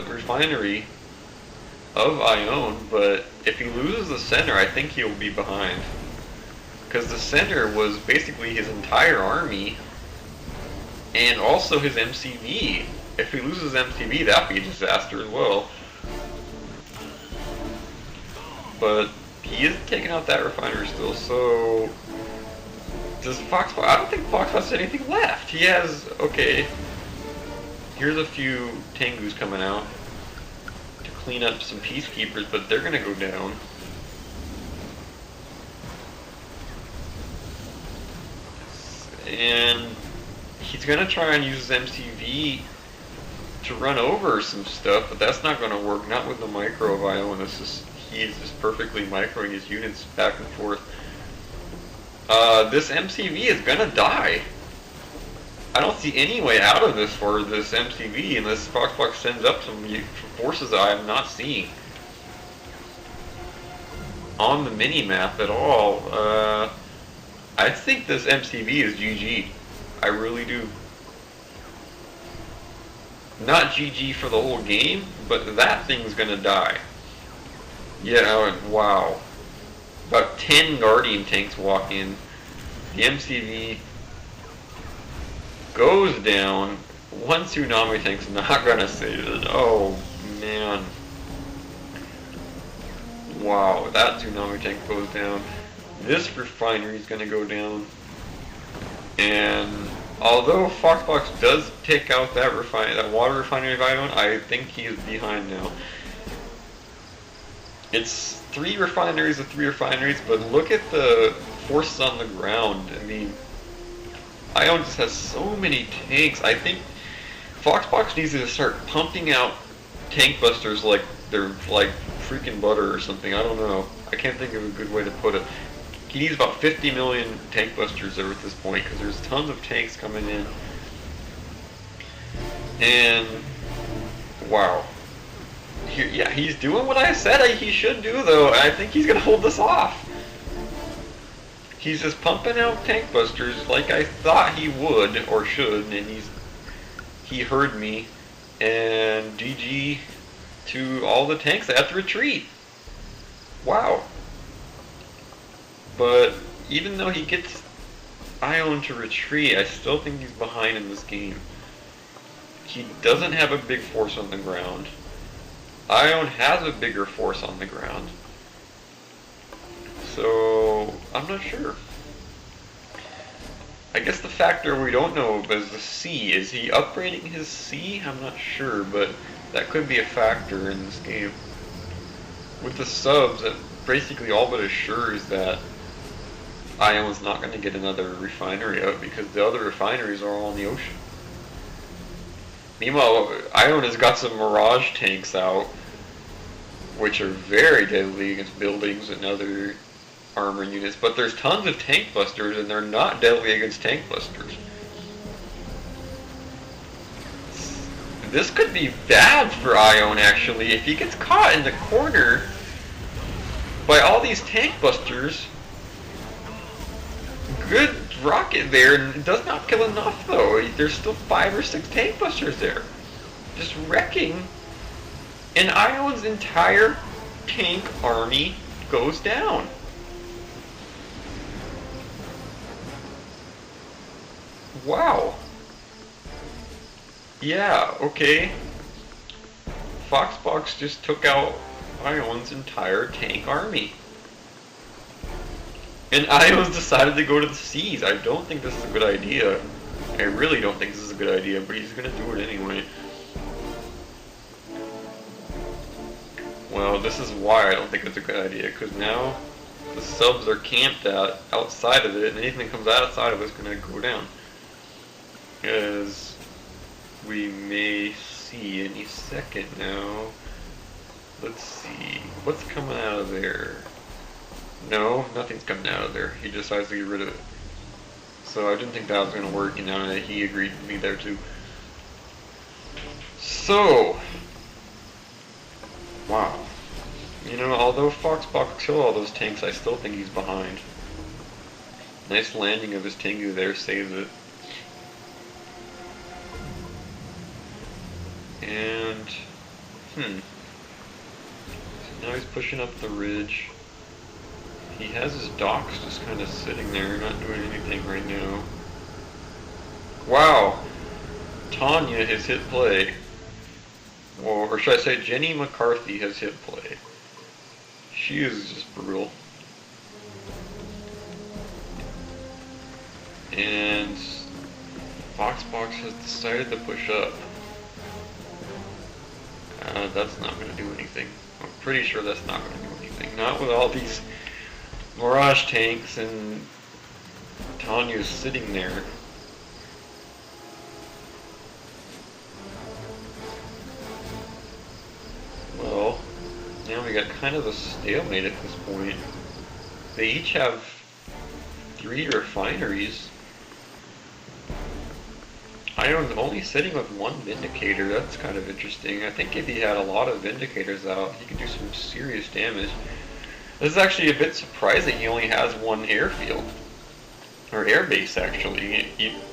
refinery of IOwn, but if he loses the center, I think he'll be behind. Because the center was basically his entire army, and also his MCV. If he loses MCV, that'd be a disaster as well. But he is taking out that refinery still, so... Does Foxboxx... I don't think Foxboxx has anything left. He has... Okay. Here's a few Tengus coming out to clean up some Peacekeepers, but they're gonna go down. And he's gonna try and use his MCV to run over some stuff, but that's not gonna work. Not with the micro of IOwn. He's just perfectly microing his units back and forth. This MCV is gonna die. I don't see any way out of this for this MCV unless Foxboxx sends up some forces that I am not seeing on the mini-map at all. I think this MCV is GG. I really do. Not GG for the whole game, but that thing's gonna die. Yeah, wow. About 10 Guardian tanks walk in. The MCV goes down. One Tsunami tank's not gonna save it. Oh, man. Wow, that Tsunami tank goes down. This refinery is gonna go down. And although Foxboxx does take out that water refinery of IOwn, I think he is behind now. It's 3 refineries of 3 refineries, but look at the forces on the ground. I mean, IOwn just has so many tanks. I think Foxboxx needs to start pumping out tank busters like they're like freaking butter or something. I don't know. I can't think of a good way to put it. He needs about 50 million tank busters there at this point because there's tons of tanks coming in. And wow. Yeah, he's doing what I said he should do, though. I think he's going to hold this off. He's just pumping out tank busters like I thought he would or should, and he heard me. And GG to all the tanks that have to retreat. Wow. But even though he gets IOwn to retreat, I still think he's behind in this game. He doesn't have a big force on the ground. IOwn has a bigger force on the ground. So, I'm not sure. I guess the factor we don't know is the C. Is he upgrading his C? I'm not sure, but that could be a factor in this game. With the subs, it basically all but assures that IOwn's not going to get another refinery out because the other refineries are all in the ocean. Meanwhile, IOwn has got some Mirage tanks out, which are very deadly against buildings and other armor units, but there's tons of tank busters and they're not deadly against tank busters. This could be bad for IOwn actually. If he gets caught in the corner by all these tank busters, good rocket there, and it does not kill enough though. There's still 5 or 6 tank busters there. Just wrecking. And IOwn's entire tank army goes down. Wow. Yeah, okay. Foxboxx just took out IOwn's entire tank army. And IOwn's decided to go to the seas. I don't think this is a good idea. I really don't think this is a good idea, but he's gonna do it anyway. Well, this is why I don't think it's a good idea, because now the subs are camped out outside of it, and anything that comes outside of it is gonna go down. As we may see any second now. Let's see. What's coming out of there? No, nothing's coming out of there. He decides to get rid of it. So I didn't think that was going to work, and now that he agreed to be there too. So, wow. You know, although Foxboxx killed all those tanks, I still think he's behind. Nice landing of his Tengu there, saves it. And So now he's pushing up the ridge. He has his docks just kind of sitting there, not doing anything right now. Wow! Tanya has hit play. Or should I say Jenny McCarthy has hit play. She is just brutal. And Foxboxx has decided to push up. That's not going to do anything. I'm pretty sure that's not going to do anything. Not with all these Mirage tanks and Tanya's sitting there. Well, now we got kind of a stalemate at this point. They each have 3 refineries. IOwn's only sitting with 1 Vindicator. That's kind of interesting. I think if he had a lot of Vindicators out, he could do some serious damage. This is actually a bit surprising he only has 1 airfield. Or airbase, actually.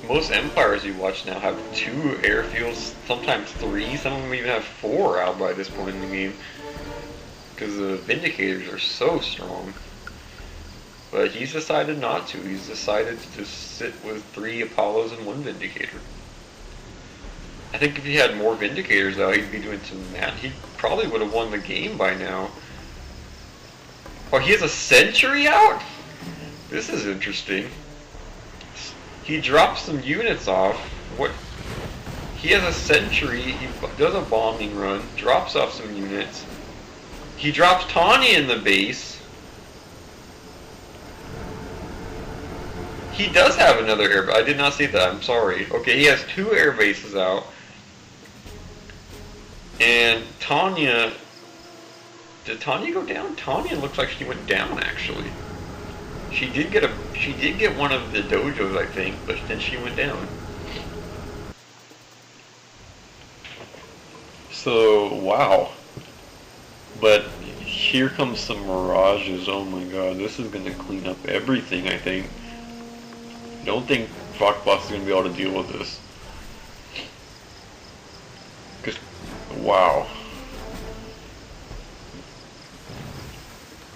Most Empires you watch now have 2 airfields, sometimes 3, some of them even have 4 out by this point in the game. Because the Vindicators are so strong. But he's decided not to. He's decided to just sit with 3 Apollos and 1 Vindicator. I think if he had more Vindicators out, he'd be doing some mad. He probably would have won the game by now. Oh, he has a sentry out? This is interesting. He drops some units off. What? He has a sentry. He does a bombing run. Drops off some units. He drops Tawny in the base. He does have another air. I did not see that. I'm sorry. Okay, he has 2 air bases out. And Tanya, did Tanya go down? Tanya looks like she went down actually. She did get one of the dojos, I think, but then she went down. So wow. But here comes some Mirages. Oh my god, this is gonna clean up everything, I think. I don't think Foxboxx is gonna be able to deal with this. Cause wow.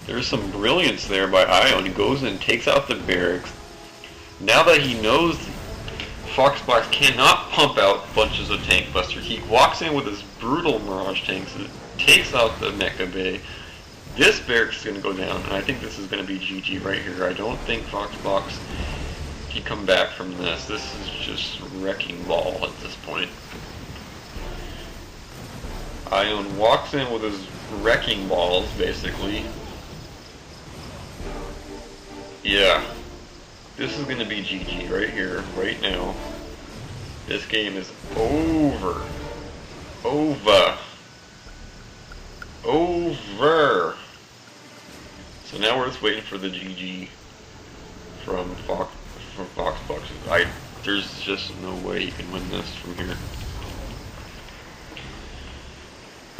There's some brilliance there by IOwn. He goes and takes out the barracks. Now that he knows Foxboxx cannot pump out bunches of tank busters, he walks in with his brutal Mirage tanks and takes out the Mecha Bay. This barracks is going to go down, and I think this is going to be GG right here. I don't think Foxboxx can come back from this. This is just wrecking ball at this point. IOwn walks in with his wrecking balls, basically. Yeah, this is going to be GG right here, right now. This game is over. Over. Over. So now we're just waiting for the GG from Foxboxx. There's just no way you can win this from here.